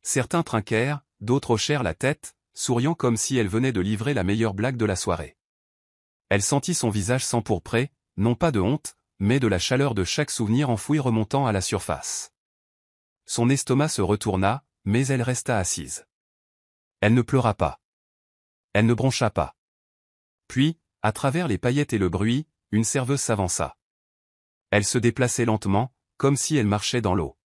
Certains trinquèrent, d'autres hochèrent la tête, souriant comme si elle venait de livrer la meilleure blague de la soirée. Elle sentit son visage s'empourprer, non pas de honte, mais de la chaleur de chaque souvenir enfoui remontant à la surface. Son estomac se retourna, mais elle resta assise. Elle ne pleura pas. Elle ne broncha pas. Puis, à travers les paillettes et le bruit, une serveuse s'avança. Elle se déplaçait lentement, comme si elle marchait dans l'eau.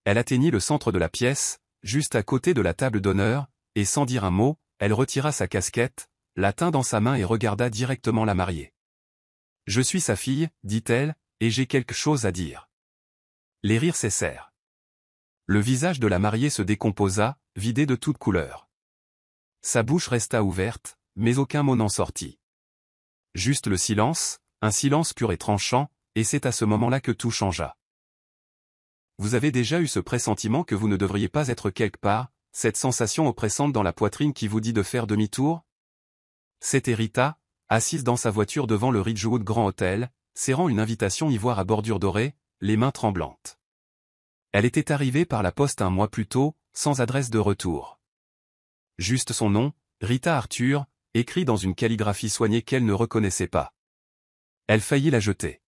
Elle atteignit le centre de la pièce, juste à côté de la table d'honneur, et sans dire un mot, elle retira sa casquette, la tint dans sa main et regarda directement la mariée. « Je suis sa fille, dit-elle, et j'ai quelque chose à dire. » Les rires cessèrent. Le visage de la mariée se décomposa, vidé de toute couleur. Sa bouche resta ouverte, mais aucun mot n'en sortit. Juste le silence, un silence pur et tranchant, et c'est à ce moment-là que tout changea. Vous avez déjà eu ce pressentiment que vous ne devriez pas être quelque part, cette sensation oppressante dans la poitrine qui vous dit de faire demi-tour? C'était Rita, assise dans sa voiture devant le Ridgewood Grand Hotel, serrant une invitation ivoire à bordure dorée, les mains tremblantes. Elle était arrivée par la poste un mois plus tôt, sans adresse de retour. Juste son nom, Rita Arthur, écrit dans une calligraphie soignée qu'elle ne reconnaissait pas. Elle faillit la jeter.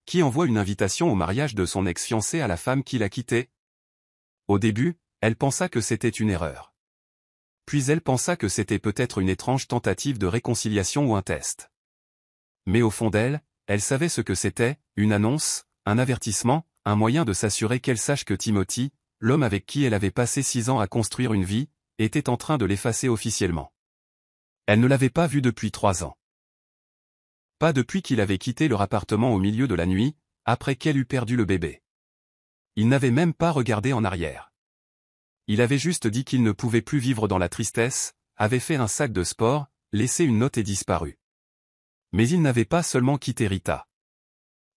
Qui envoie une invitation au mariage de son ex-fiancé à la femme qui l'a quitté? Au début, elle pensa que c'était une erreur. Puis elle pensa que c'était peut-être une étrange tentative de réconciliation ou un test. Mais au fond d'elle, elle savait ce que c'était, une annonce, un avertissement, un moyen de s'assurer qu'elle sache que Timothy, l'homme avec qui elle avait passé 6 ans à construire une vie, était en train de l'effacer officiellement. Elle ne l'avait pas vu depuis 3 ans. Pas depuis qu'il avait quitté leur appartement au milieu de la nuit, après qu'elle eut perdu le bébé. Il n'avait même pas regardé en arrière. Il avait juste dit qu'il ne pouvait plus vivre dans la tristesse, avait fait un sac de sport, laissé une note et disparu. Mais il n'avait pas seulement quitté Rita.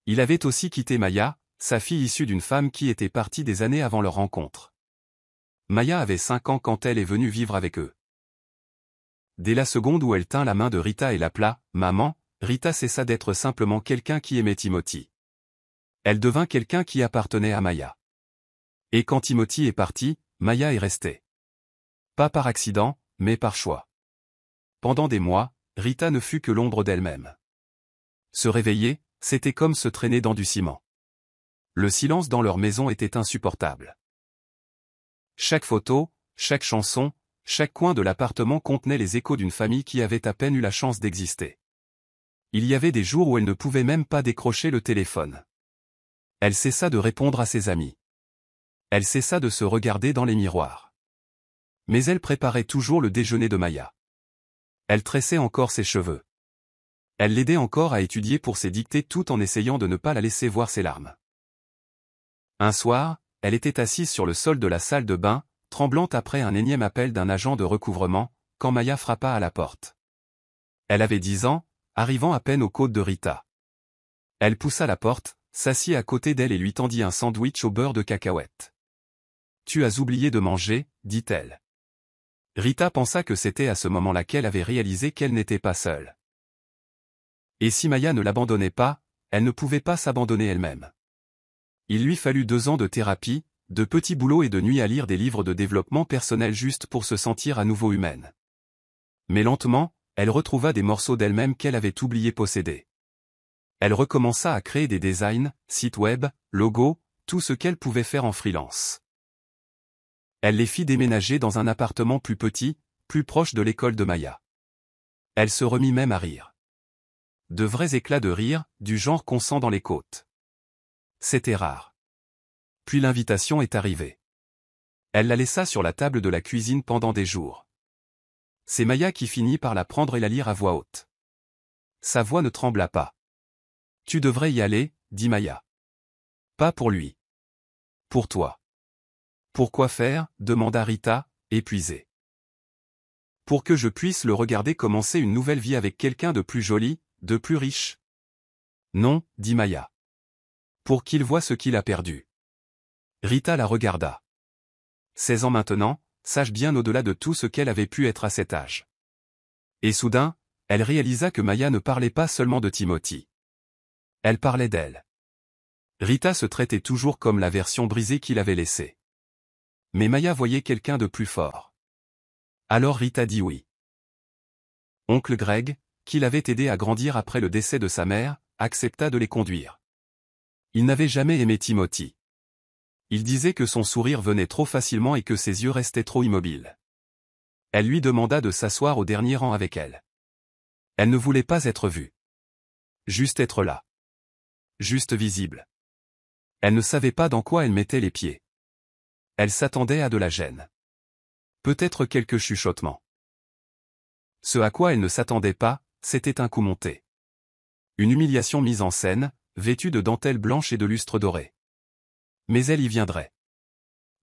Il avait aussi quitté Maya, sa fille issue d'une femme qui était partie des années avant leur rencontre. Maya avait 5 ans quand elle est venue vivre avec eux. Dès la seconde où elle tint la main de Rita et l'appela « Maman », Rita cessa d'être simplement quelqu'un qui aimait Timothy. Elle devint quelqu'un qui appartenait à Maya. Et quand Timothy est parti, Maya est restée. Pas par accident, mais par choix. Pendant des mois, Rita ne fut que l'ombre d'elle-même. Se réveiller, c'était comme se traîner dans du ciment. Le silence dans leur maison était insupportable. Chaque photo, chaque chanson, chaque coin de l'appartement contenait les échos d'une famille qui avait à peine eu la chance d'exister. Il y avait des jours où elle ne pouvait même pas décrocher le téléphone. Elle cessa de répondre à ses amis. Elle cessa de se regarder dans les miroirs. Mais elle préparait toujours le déjeuner de Maya. Elle tressait encore ses cheveux. Elle l'aidait encore à étudier pour ses dictées tout en essayant de ne pas la laisser voir ses larmes. Un soir, elle était assise sur le sol de la salle de bain, tremblante après un énième appel d'un agent de recouvrement, quand Maya frappa à la porte. Elle avait 10 ans, arrivant à peine aux côtes de Rita. Elle poussa la porte, s'assit à côté d'elle et lui tendit un sandwich au beurre de cacahuète. « Tu as oublié de manger, dit-elle. » Rita pensa que c'était à ce moment-là qu'elle avait réalisé qu'elle n'était pas seule. Et si Maya ne l'abandonnait pas, elle ne pouvait pas s'abandonner elle-même. Il lui fallut 2 ans de thérapie, de petits boulots et de nuits à lire des livres de développement personnel juste pour se sentir à nouveau humaine. Mais lentement, elle retrouva des morceaux d'elle-même qu'elle avait oublié posséder. Elle recommença à créer des designs, sites web, logos, tout ce qu'elle pouvait faire en freelance. Elle les fit déménager dans un appartement plus petit, plus proche de l'école de Maya. Elle se remit même à rire. De vrais éclats de rire, du genre qu'on sent dans les côtes. C'était rare. Puis l'invitation est arrivée. Elle la laissa sur la table de la cuisine pendant des jours. C'est Maya qui finit par la prendre et la lire à voix haute. Sa voix ne trembla pas. « Tu devrais y aller, » dit Maya. « Pas pour lui. Pour toi. »« Pourquoi faire ?» demanda Rita, épuisée. « Pour que je puisse le regarder commencer une nouvelle vie avec quelqu'un de plus joli, de plus riche. »« Non, » dit Maya. « Pour qu'il voie ce qu'il a perdu. » Rita la regarda. 16 ans maintenant, sache bien au-delà de tout ce qu'elle avait pu être à cet âge. Et soudain, elle réalisa que Maya ne parlait pas seulement de Timothy. Elle parlait d'elle. Rita se traitait toujours comme la version brisée qu'il avait laissée. Mais Maya voyait quelqu'un de plus fort. Alors Rita dit oui. Oncle Greg, qui l'avait aidé à grandir après le décès de sa mère, accepta de les conduire. Il n'avait jamais aimé Timothy. Il disait que son sourire venait trop facilement et que ses yeux restaient trop immobiles. Elle lui demanda de s'asseoir au dernier rang avec elle. Elle ne voulait pas être vue. Juste être là. Juste visible. Elle ne savait pas dans quoi elle mettait les pieds. Elle s'attendait à de la gêne. Peut-être quelques chuchotements. Ce à quoi elle ne s'attendait pas, c'était un coup monté. Une humiliation mise en scène, vêtue de dentelle blanche et de lustre doré. Mais elle y viendrait.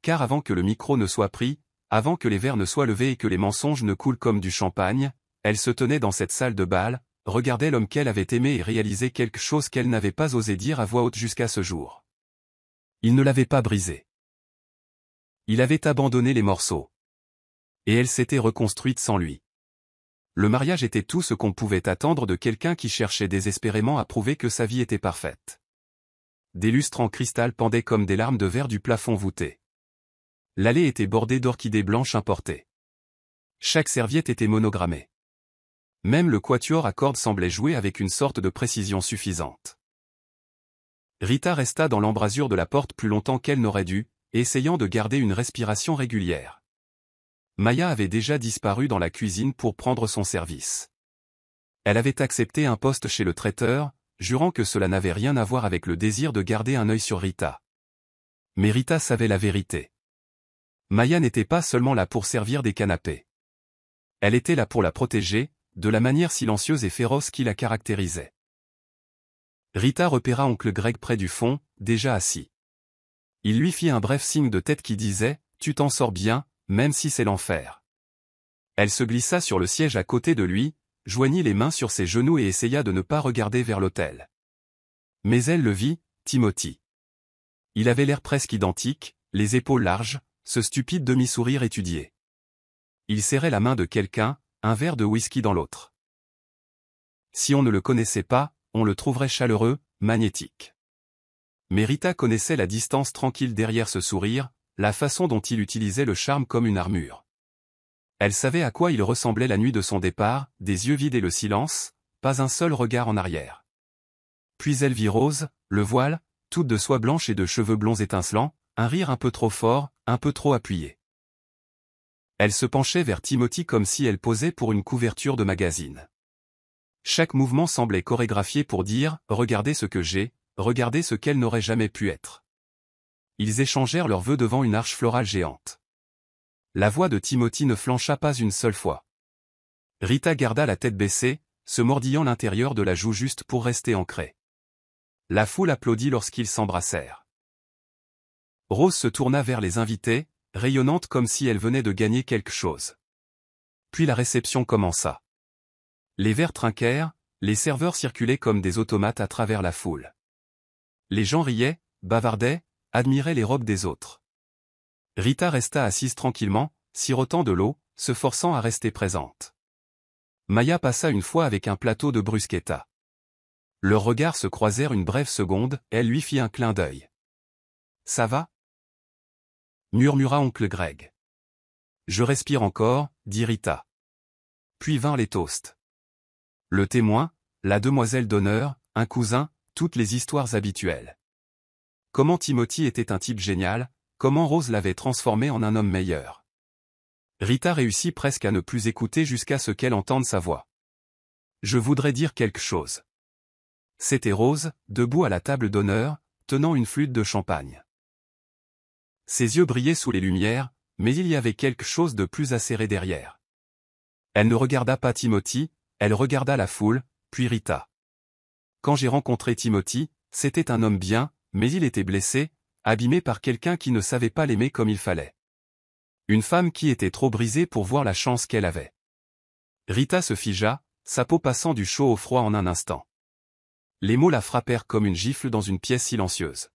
Car avant que le micro ne soit pris, avant que les verres ne soient levés et que les mensonges ne coulent comme du champagne, elle se tenait dans cette salle de bal, regardait l'homme qu'elle avait aimé et réalisait quelque chose qu'elle n'avait pas osé dire à voix haute jusqu'à ce jour. Il ne l'avait pas brisé. Il avait abandonné les morceaux. Et elle s'était reconstruite sans lui. Le mariage était tout ce qu'on pouvait attendre de quelqu'un qui cherchait désespérément à prouver que sa vie était parfaite. Des lustres en cristal pendaient comme des larmes de verre du plafond voûté. L'allée était bordée d'orchidées blanches importées. Chaque serviette était monogrammée. Même le quatuor à cordes semblait jouer avec une sorte de précision suffisante. Rita resta dans l'embrasure de la porte plus longtemps qu'elle n'aurait dû, essayant de garder une respiration régulière. Maya avait déjà disparu dans la cuisine pour prendre son service. Elle avait accepté un poste chez le traiteur, jurant que cela n'avait rien à voir avec le désir de garder un œil sur Rita. Mais Rita savait la vérité. Maya n'était pas seulement là pour servir des canapés. Elle était là pour la protéger, de la manière silencieuse et féroce qui la caractérisait. Rita repéra oncle Greg près du fond, déjà assis. Il lui fit un bref signe de tête qui disait « Tu t'en sors bien, même si c'est l'enfer ». Elle se glissa sur le siège à côté de lui, joignit les mains sur ses genoux et essaya de ne pas regarder vers l'autel. Mais elle le vit, Timothy. Il avait l'air presque identique, les épaules larges, ce stupide demi-sourire étudié. Il serrait la main de quelqu'un, un verre de whisky dans l'autre. Si on ne le connaissait pas, on le trouverait chaleureux, magnétique. Mais Rita connaissait la distance tranquille derrière ce sourire, la façon dont il utilisait le charme comme une armure. Elle savait à quoi il ressemblait la nuit de son départ, des yeux vides et le silence, pas un seul regard en arrière. Puis elle vit Rose, le voile, toute de soie blanche et de cheveux blonds étincelants, un rire un peu trop fort, un peu trop appuyé. Elle se penchait vers Timothy comme si elle posait pour une couverture de magazine. Chaque mouvement semblait chorégraphié pour dire « Regardez ce que j'ai, regardez ce qu'elle n'aurait jamais pu être ». Ils échangèrent leurs vœux devant une arche florale géante. La voix de Timothy ne flancha pas une seule fois. Rita garda la tête baissée, se mordillant l'intérieur de la joue juste pour rester ancrée. La foule applaudit lorsqu'ils s'embrassèrent. Rose se tourna vers les invités, rayonnante comme si elle venait de gagner quelque chose. Puis la réception commença. Les verres trinquèrent, les serveurs circulaient comme des automates à travers la foule. Les gens riaient, bavardaient, admiraient les robes des autres. Rita resta assise tranquillement, sirotant de l'eau, se forçant à rester présente. Maya passa une fois avec un plateau de bruschetta. Leurs regards se croisèrent une brève seconde, elle lui fit un clin d'œil. « Ça va ?» murmura oncle Greg. « Je respire encore, » dit Rita. Puis vinrent les toasts. Le témoin, la demoiselle d'honneur, un cousin, toutes les histoires habituelles. Comment Timothy était un type génial, comment Rose l'avait transformé en un homme meilleur. Rita réussit presque à ne plus écouter jusqu'à ce qu'elle entende sa voix. « Je voudrais dire quelque chose. » C'était Rose, debout à la table d'honneur, tenant une flûte de champagne. Ses yeux brillaient sous les lumières, mais il y avait quelque chose de plus acéré derrière. Elle ne regarda pas Timothy, elle regarda la foule, puis Rita. Quand j'ai rencontré Timothy, c'était un homme bien, mais il était blessé, abîmé par quelqu'un qui ne savait pas l'aimer comme il fallait. Une femme qui était trop brisée pour voir la chance qu'elle avait. Rita se figea, sa peau passant du chaud au froid en un instant. Les mots la frappèrent comme une gifle dans une pièce silencieuse.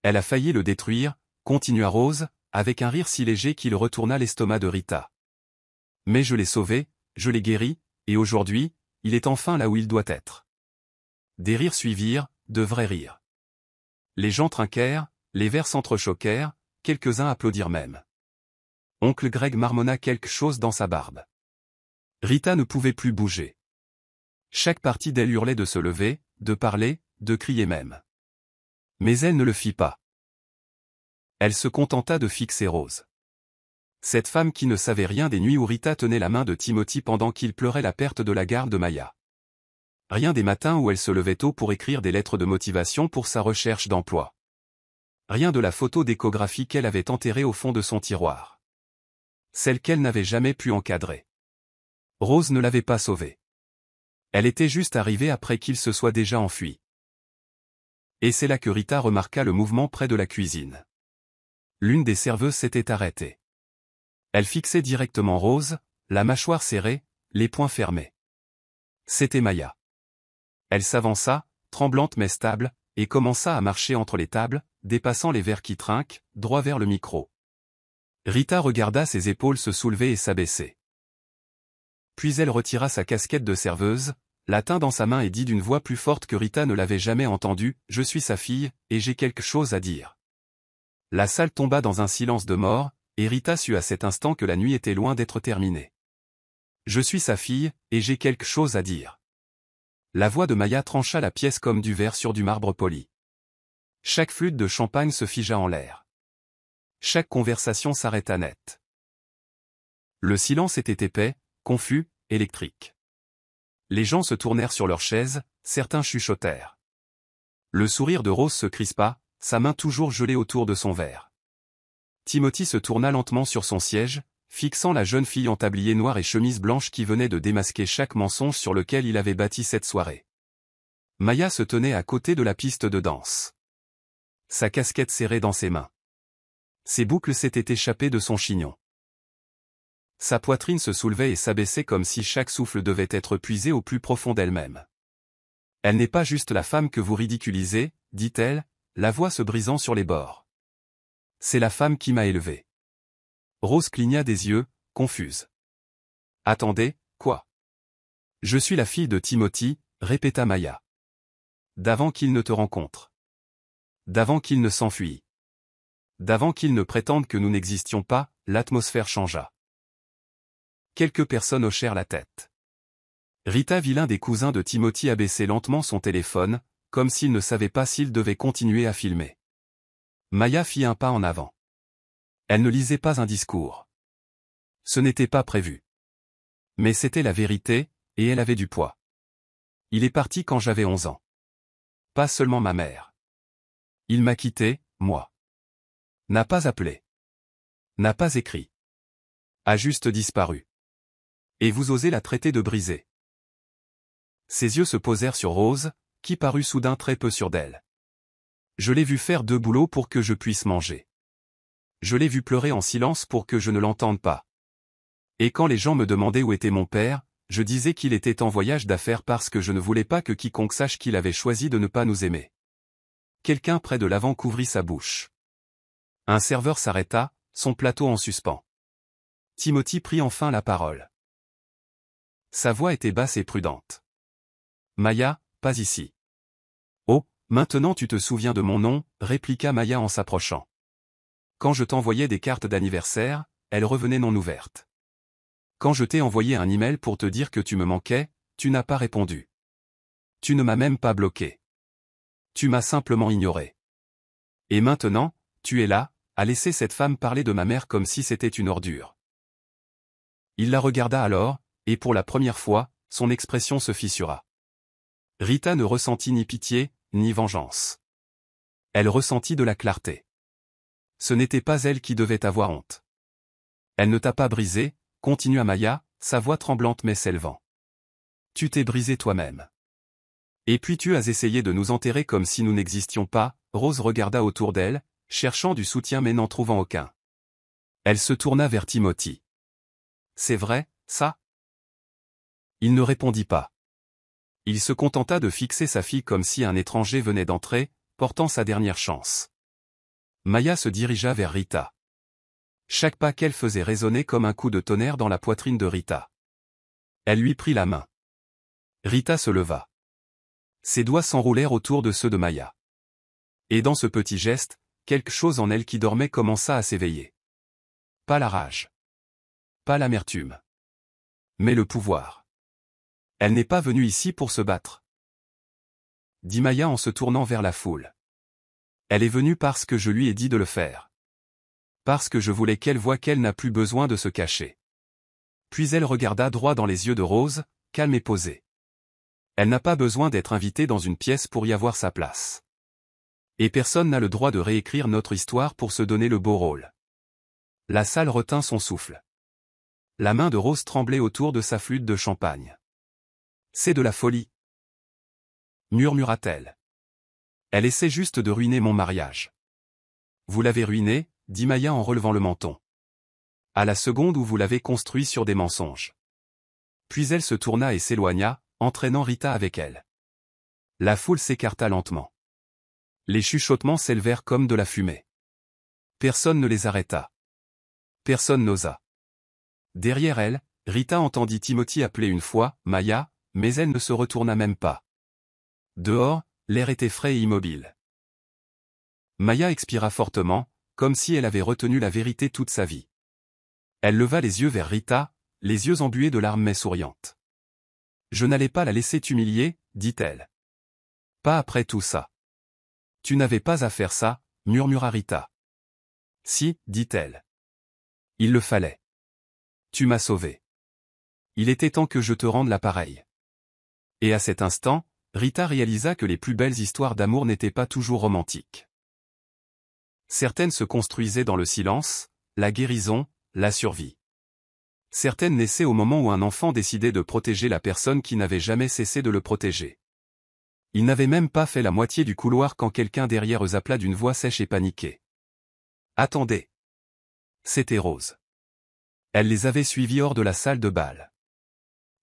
Elle a failli le détruire, continua Rose, avec un rire si léger qu'il retourna l'estomac de Rita. Mais je l'ai sauvé, je l'ai guéri, et aujourd'hui, il est enfin là où il doit être. Des rires suivirent, de vrais rires. Les gens trinquèrent, les verres s'entrechoquèrent, quelques-uns applaudirent même. Oncle Greg marmonna quelque chose dans sa barbe. Rita ne pouvait plus bouger. Chaque partie d'elle hurlait de se lever, de parler, de crier même. Mais elle ne le fit pas. Elle se contenta de fixer Rose. Cette femme qui ne savait rien des nuits où Rita tenait la main de Timothy pendant qu'il pleurait la perte de la garde de Maya. Rien des matins où elle se levait tôt pour écrire des lettres de motivation pour sa recherche d'emploi. Rien de la photo d'échographie qu'elle avait enterrée au fond de son tiroir. Celle qu'elle n'avait jamais pu encadrer. Rose ne l'avait pas sauvée. Elle était juste arrivée après qu'il se soit déjà enfui. Et c'est là que Rita remarqua le mouvement près de la cuisine. L'une des serveuses s'était arrêtée. Elle fixait directement Rose, la mâchoire serrée, les poings fermés. C'était Maya. Elle s'avança, tremblante mais stable, et commença à marcher entre les tables, dépassant les verres qui trinquent, droit vers le micro. Rita regarda ses épaules se soulever et s'abaisser. Puis elle retira sa casquette de serveuse, la tint dans sa main et dit d'une voix plus forte que Rita ne l'avait jamais entendue, « Je suis sa fille, et j'ai quelque chose à dire. » La salle tomba dans un silence de mort, et Rita sut à cet instant que la nuit était loin d'être terminée. « Je suis sa fille, et j'ai quelque chose à dire. » La voix de Maya trancha la pièce comme du verre sur du marbre poli. Chaque flûte de champagne se figea en l'air. Chaque conversation s'arrêta net. Le silence était épais, confus, électrique. Les gens se tournèrent sur leurs chaises, certains chuchotèrent. Le sourire de Rose se crispa, sa main toujours gelée autour de son verre. Timothy se tourna lentement sur son siège, fixant la jeune fille en tablier noir et chemise blanche qui venait de démasquer chaque mensonge sur lequel il avait bâti cette soirée. Maya se tenait à côté de la piste de danse. Sa casquette serrée dans ses mains. Ses boucles s'étaient échappées de son chignon. Sa poitrine se soulevait et s'abaissait comme si chaque souffle devait être puisé au plus profond d'elle-même. « Elle n'est pas juste la femme que vous ridiculisez, dit-elle, la voix se brisant sur les bords. C'est la femme qui m'a élevée. » Rose cligna des yeux, confuse. « Attendez, quoi ? » « Je suis la fille de Timothy, répéta Maya. « D'avant qu'il ne te rencontre. D'avant qu'il ne s'enfuit. D'avant qu'il ne prétende que nous n'existions pas, l'atmosphère changea. » Quelques personnes hochèrent la tête. Rita vit l'un des cousins de Timothy abaisser lentement son téléphone, comme s'il ne savait pas s'il devait continuer à filmer. Maya fit un pas en avant. Elle ne lisait pas un discours. Ce n'était pas prévu. Mais c'était la vérité, et elle avait du poids. Il est parti quand j'avais 11 ans. Pas seulement ma mère. Il m'a quitté, moi. N'a pas appelé. N'a pas écrit. A juste disparu. Et vous osez la traiter de brisée. Ses yeux se posèrent sur Rose, qui parut soudain très peu sûre d'elle. Je l'ai vu faire 2 boulots pour que je puisse manger. Je l'ai vu pleurer en silence pour que je ne l'entende pas. Et quand les gens me demandaient où était mon père, je disais qu'il était en voyage d'affaires parce que je ne voulais pas que quiconque sache qu'il avait choisi de ne pas nous aimer. Quelqu'un près de l'avant couvrit sa bouche. Un serveur s'arrêta, son plateau en suspens. Timothy prit enfin la parole. Sa voix était basse et prudente. Maya, pas ici. Oh, maintenant tu te souviens de mon nom, répliqua Maya en s'approchant. Quand je t'envoyais des cartes d'anniversaire, elles revenaient non ouvertes. Quand je t'ai envoyé un email pour te dire que tu me manquais, tu n'as pas répondu. Tu ne m'as même pas bloqué. Tu m'as simplement ignoré. Et maintenant, tu es là, à laisser cette femme parler de ma mère comme si c'était une ordure. Il la regarda alors, et pour la première fois, son expression se fissura. Rita ne ressentit ni pitié, ni vengeance. Elle ressentit de la clarté. Ce n'était pas elle qui devait avoir honte. Elle ne t'a pas brisé, continua Maya, sa voix tremblante mais s'élevant. Tu t'es brisé toi-même. Et puis tu as essayé de nous enterrer comme si nous n'existions pas. Rose regarda autour d'elle, cherchant du soutien mais n'en trouvant aucun. Elle se tourna vers Timothy. C'est vrai, ça ? Il ne répondit pas. Il se contenta de fixer sa fille comme si un étranger venait d'entrer, portant sa dernière chance. Maya se dirigea vers Rita. Chaque pas qu'elle faisait résonnait comme un coup de tonnerre dans la poitrine de Rita. Elle lui prit la main. Rita se leva. Ses doigts s'enroulèrent autour de ceux de Maya. Et dans ce petit geste, quelque chose en elle qui dormait commença à s'éveiller. Pas la rage. Pas l'amertume. Mais le pouvoir. Elle n'est pas venue ici pour se battre, dit Maya en se tournant vers la foule. Elle est venue parce que je lui ai dit de le faire. Parce que je voulais qu'elle voie qu'elle n'a plus besoin de se cacher. Puis elle regarda droit dans les yeux de Rose, calme et posée. Elle n'a pas besoin d'être invitée dans une pièce pour y avoir sa place. Et personne n'a le droit de réécrire notre histoire pour se donner le beau rôle. La salle retint son souffle. La main de Rose tremblait autour de sa flûte de champagne. C'est de la folie, murmura-t-elle. Elle essaie juste de ruiner mon mariage. Vous l'avez ruiné, dit Maya en relevant le menton. À la seconde où vous l'avez construit sur des mensonges. Puis elle se tourna et s'éloigna, entraînant Rita avec elle. La foule s'écarta lentement. Les chuchotements s'élevèrent comme de la fumée. Personne ne les arrêta. Personne n'osa. Derrière elle, Rita entendit Timothy appeler une fois « Maya », mais elle ne se retourna même pas. Dehors, l'air était frais et immobile. Maya expira fortement, comme si elle avait retenu la vérité toute sa vie. Elle leva les yeux vers Rita, les yeux embués de larmes mais souriantes. « Je n'allais pas la laisser t'humilier, dit-elle. Pas après tout ça. Tu n'avais pas à faire ça, murmura Rita. Si, dit-elle. Il le fallait. Tu m'as sauvé. Il était temps que je te rende l'appareil. Et à cet instant, Rita réalisa que les plus belles histoires d'amour n'étaient pas toujours romantiques. Certaines se construisaient dans le silence, la guérison, la survie. Certaines naissaient au moment où un enfant décidait de protéger la personne qui n'avait jamais cessé de le protéger. Il n'avait même pas fait la moitié du couloir quand quelqu'un derrière eux appela d'une voix sèche et paniquée. Attendez. C'était Rose. Elle les avait suivis hors de la salle de bal.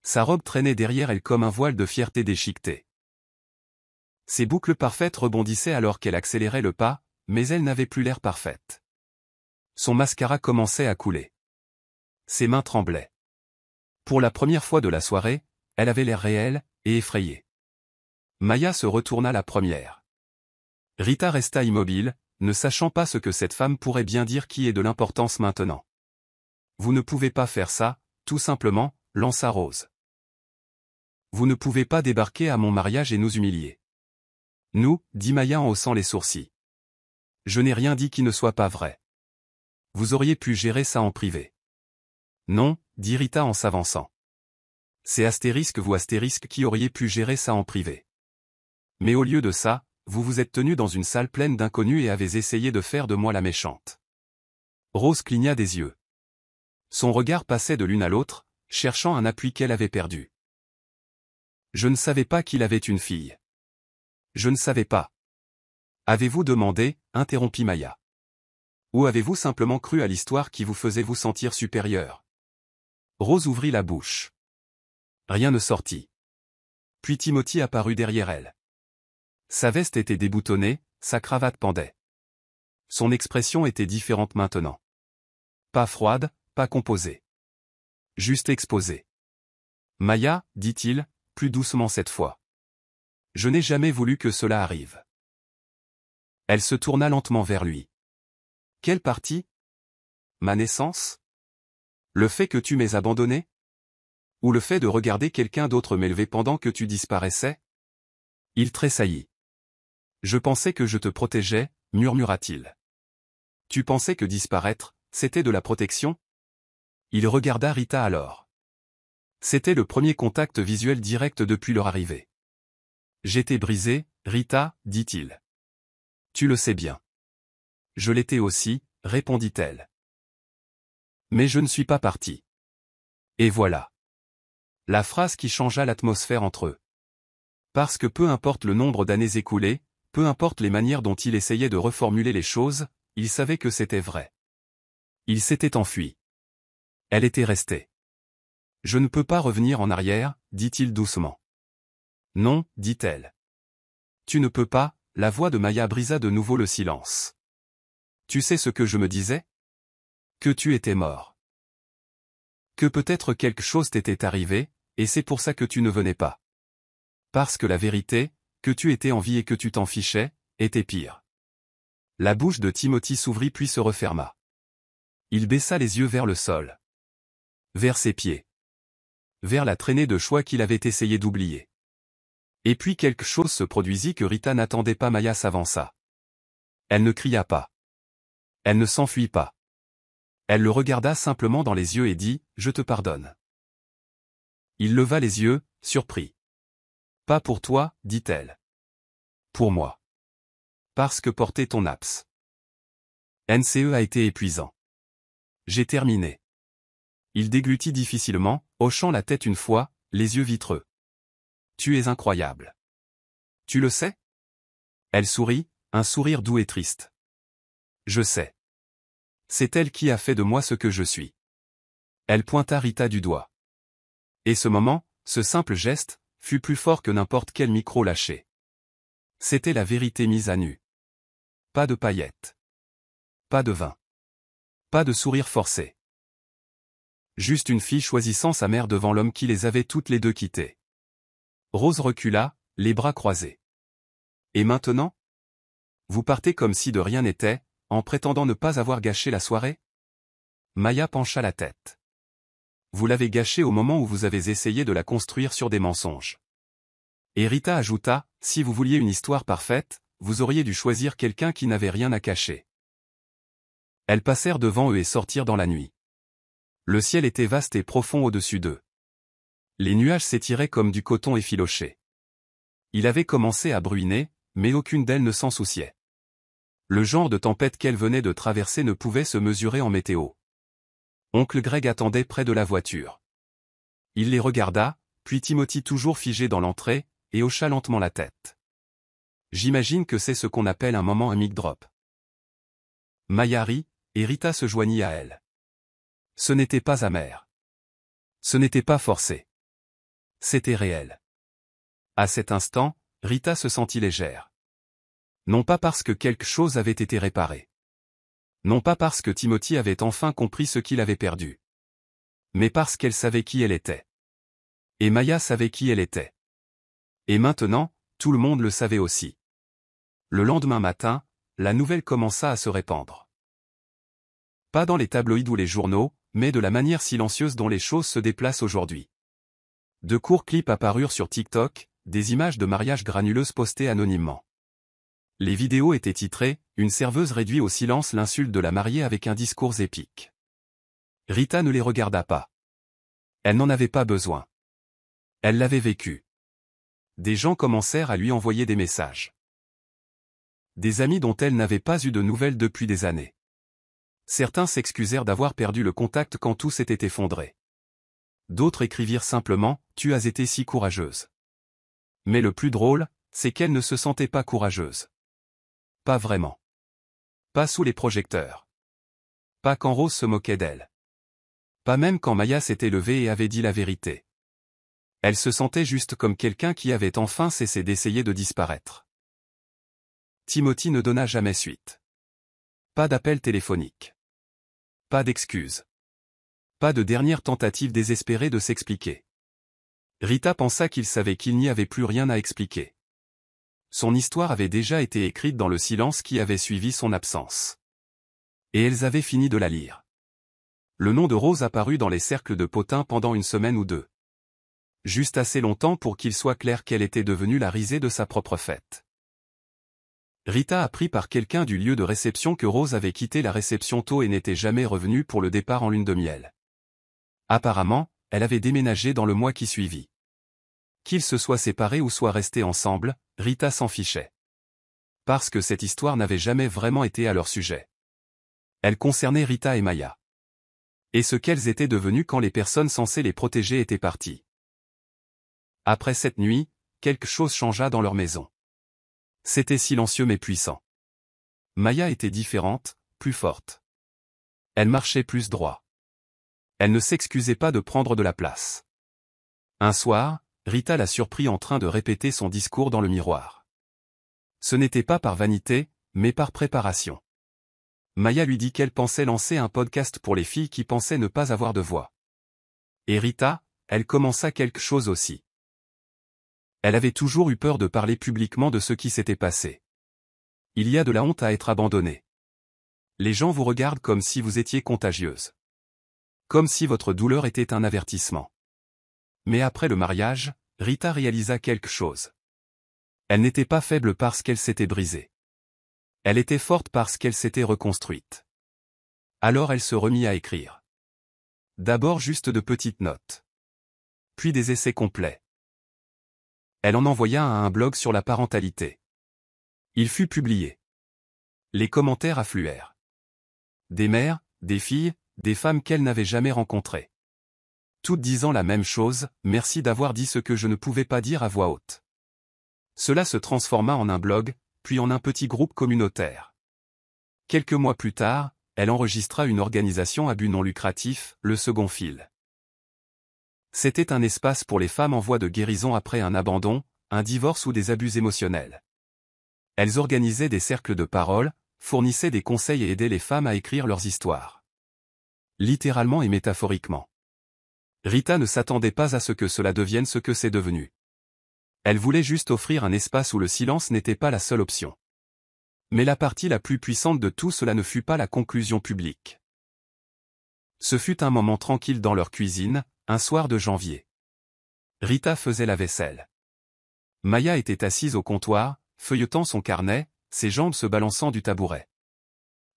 Sa robe traînait derrière elle comme un voile de fierté déchiqueté. Ses boucles parfaites rebondissaient alors qu'elle accélérait le pas, mais elle n'avait plus l'air parfaite. Son mascara commençait à couler. Ses mains tremblaient. Pour la première fois de la soirée, elle avait l'air réelle et effrayée. Maya se retourna la première. Rita resta immobile, ne sachant pas ce que cette femme pourrait bien dire qui ait de l'importance maintenant. Vous ne pouvez pas faire ça, tout simplement, lança Rose. Vous ne pouvez pas débarquer à mon mariage et nous humilier. Nous, dit Maya en haussant les sourcils. Je n'ai rien dit qui ne soit pas vrai. Vous auriez pu gérer ça en privé. Non, dit Rita en s'avançant. C'est astérisque vous astérisque qui auriez pu gérer ça en privé. Mais au lieu de ça, vous vous êtes tenu dans une salle pleine d'inconnus et avez essayé de faire de moi la méchante. Rose cligna des yeux. Son regard passait de l'une à l'autre, cherchant un appui qu'elle avait perdu. Je ne savais pas qu'il avait une fille. Je ne savais pas. Avez-vous demandé, interrompit Maya. Ou avez-vous simplement cru à l'histoire qui vous faisait vous sentir supérieur? Rose ouvrit la bouche. Rien ne sortit. Puis Timothy apparut derrière elle. Sa veste était déboutonnée, sa cravate pendait. Son expression était différente maintenant. Pas froide, pas composée. Juste exposée. Maya, dit-il, plus doucement cette fois. Je n'ai jamais voulu que cela arrive. Elle se tourna lentement vers lui. Quelle partie? Ma naissance? Le fait que tu m'aies abandonné? Ou le fait de regarder quelqu'un d'autre m'élever pendant que tu disparaissais? Il tressaillit. Je pensais que je te protégeais, murmura-t-il. Tu pensais que disparaître, c'était de la protection? Il regarda Rita alors. C'était le premier contact visuel direct depuis leur arrivée. J'étais brisé, Rita, dit-il. Tu le sais bien. Je l'étais aussi, répondit-elle. Mais je ne suis pas parti. Et voilà. La phrase qui changea l'atmosphère entre eux. Parce que peu importe le nombre d'années écoulées, peu importe les manières dont il essayait de reformuler les choses, il savait que c'était vrai. Il s'était enfui. Elle était restée. Je ne peux pas revenir en arrière, dit-il doucement. Non, dit-elle. Tu ne peux pas, la voix de Maya brisa de nouveau le silence. Tu sais ce que je me disais? Que tu étais mort. Que peut-être quelque chose t'était arrivé, et c'est pour ça que tu ne venais pas. Parce que la vérité, que tu étais en vie et que tu t'en fichais, était pire. La bouche de Timothy s'ouvrit puis se referma. Il baissa les yeux vers le sol. Vers ses pieds. Vers la traînée de choix qu'il avait essayé d'oublier. Et puis quelque chose se produisit que Rita n'attendait pas. Maya s'avança. Elle ne cria pas. Elle ne s'enfuit pas. Elle le regarda simplement dans les yeux et dit « Je te pardonne ». Il leva les yeux, surpris. « Pas pour toi, dit-elle. Pour moi. Parce que porter ton abs. NCE a été épuisant. J'ai terminé. » Il déglutit difficilement, hochant la tête une fois, les yeux vitreux. « Tu es incroyable. Tu le sais ?» Elle sourit, un sourire doux et triste. « Je sais. C'est elle qui a fait de moi ce que je suis. » Elle pointa Rita du doigt. Et ce moment, ce simple geste, fut plus fort que n'importe quel micro lâché. C'était la vérité mise à nu. Pas de paillettes. Pas de vin. Pas de sourire forcé. Juste une fille choisissant sa mère devant l'homme qui les avait toutes les deux quittées. Rose recula, les bras croisés. Et maintenant? Vous partez comme si de rien n'était, en prétendant ne pas avoir gâché la soirée? Maya pencha la tête. Vous l'avez gâchée au moment où vous avez essayé de la construire sur des mensonges. Et Rita ajouta, si vous vouliez une histoire parfaite, vous auriez dû choisir quelqu'un qui n'avait rien à cacher. Elles passèrent devant eux et sortirent dans la nuit. Le ciel était vaste et profond au-dessus d'eux. Les nuages s'étiraient comme du coton effiloché. Il avait commencé à bruiner, mais aucune d'elles ne s'en souciait. Le genre de tempête qu'elle venait de traverser ne pouvait se mesurer en météo. Oncle Greg attendait près de la voiture. Il les regarda, puis Timothy toujours figé dans l'entrée, et hocha lentement la tête. J'imagine que c'est ce qu'on appelle un moment mic drop. Maya rit, et Rita se joignit à elle. Ce n'était pas amer. Ce n'était pas forcé. C'était réel. À cet instant, Rita se sentit légère. Non pas parce que quelque chose avait été réparé. Non pas parce que Timothy avait enfin compris ce qu'il avait perdu. Mais parce qu'elle savait qui elle était. Et Maya savait qui elle était. Et maintenant, tout le monde le savait aussi. Le lendemain matin, la nouvelle commença à se répandre. Pas dans les tabloïds ou les journaux, mais de la manière silencieuse dont les choses se déplacent aujourd'hui. De courts clips apparurent sur TikTok, des images de mariages granuleuses postées anonymement. Les vidéos étaient titrées « Une serveuse réduit au silence l'insulte de la mariée avec un discours épique ». Rita ne les regarda pas. Elle n'en avait pas besoin. Elle l'avait vécu. Des gens commencèrent à lui envoyer des messages. Des amis dont elle n'avait pas eu de nouvelles depuis des années. Certains s'excusèrent d'avoir perdu le contact quand tout s'était effondré. D'autres écrivirent simplement « Tu as été si courageuse ». Mais le plus drôle, c'est qu'elle ne se sentait pas courageuse. Pas vraiment. Pas sous les projecteurs. Pas quand Rose se moquait d'elle. Pas même quand Maya s'était levée et avait dit la vérité. Elle se sentait juste comme quelqu'un qui avait enfin cessé d'essayer de disparaître. Timothy ne donna jamais suite. Pas d'appel téléphonique. Pas d'excuses. Pas de dernière tentative désespérée de s'expliquer. Rita pensa qu'il savait qu'il n'y avait plus rien à expliquer. Son histoire avait déjà été écrite dans le silence qui avait suivi son absence. Et elles avaient fini de la lire. Le nom de Rose apparut dans les cercles de potins pendant une semaine ou deux. Juste assez longtemps pour qu'il soit clair qu'elle était devenue la risée de sa propre fête. Rita apprit par quelqu'un du lieu de réception que Rose avait quitté la réception tôt et n'était jamais revenue pour le départ en lune de miel. Apparemment, elle avait déménagé dans le mois qui suivit. Qu'ils se soient séparés ou soient restés ensemble, Rita s'en fichait. Parce que cette histoire n'avait jamais vraiment été à leur sujet. Elle concernait Rita et Maya. Et ce qu'elles étaient devenues quand les personnes censées les protéger étaient parties. Après cette nuit, quelque chose changea dans leur maison. C'était silencieux mais puissant. Maya était différente, plus forte. Elle marchait plus droit. Elle ne s'excusait pas de prendre de la place. Un soir, Rita l'a surpris en train de répéter son discours dans le miroir. Ce n'était pas par vanité, mais par préparation. Maya lui dit qu'elle pensait lancer un podcast pour les filles qui pensaient ne pas avoir de voix. Et Rita, elle commença quelque chose aussi. Elle avait toujours eu peur de parler publiquement de ce qui s'était passé. Il y a de la honte à être abandonné. Les gens vous regardent comme si vous étiez contagieuse. Comme si votre douleur était un avertissement. Mais après le mariage, Rita réalisa quelque chose. Elle n'était pas faible parce qu'elle s'était brisée. Elle était forte parce qu'elle s'était reconstruite. Alors elle se remit à écrire. D'abord juste de petites notes. Puis des essais complets. Elle en envoya à un blog sur la parentalité. Il fut publié. Les commentaires affluèrent. Des mères, des filles, des femmes qu'elle n'avait jamais rencontrées. Toutes disant la même chose, merci d'avoir dit ce que je ne pouvais pas dire à voix haute. Cela se transforma en un blog, puis en un petit groupe communautaire. Quelques mois plus tard, elle enregistra une organisation à but non lucratif, le Second Fil. C'était un espace pour les femmes en voie de guérison après un abandon, un divorce ou des abus émotionnels. Elles organisaient des cercles de parole, fournissaient des conseils et aidaient les femmes à écrire leurs histoires. Littéralement et métaphoriquement. Rita ne s'attendait pas à ce que cela devienne ce que c'est devenu. Elle voulait juste offrir un espace où le silence n'était pas la seule option. Mais la partie la plus puissante de tout cela ne fut pas la conclusion publique. Ce fut un moment tranquille dans leur cuisine, un soir de janvier. Rita faisait la vaisselle. Maya était assise au comptoir, feuilletant son carnet, ses jambes se balançant du tabouret.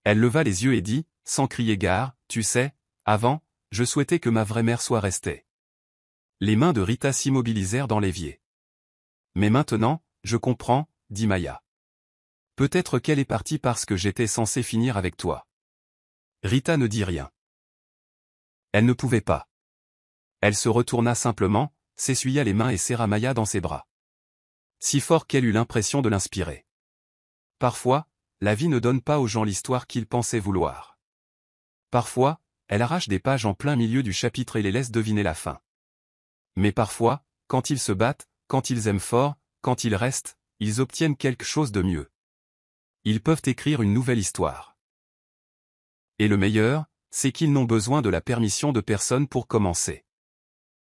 Elle leva les yeux et dit, sans crier gare, « Tu sais, avant, je souhaitais que ma vraie mère soit restée. » Les mains de Rita s'immobilisèrent dans l'évier. « Mais maintenant, je comprends, » dit Maya. « Peut-être qu'elle est partie parce que j'étais censé finir avec toi. » Rita ne dit rien. Elle ne pouvait pas. Elle se retourna simplement, s'essuya les mains et serra Maya dans ses bras. Si fort qu'elle eut l'impression de l'inspirer. Parfois, la vie ne donne pas aux gens l'histoire qu'ils pensaient vouloir. Parfois, elle arrache des pages en plein milieu du chapitre et les laisse deviner la fin. Mais parfois, quand ils se battent, quand ils aiment fort, quand ils restent, ils obtiennent quelque chose de mieux. Ils peuvent écrire une nouvelle histoire. Et le meilleur, c'est qu'ils n'ont besoin de la permission de personne pour commencer.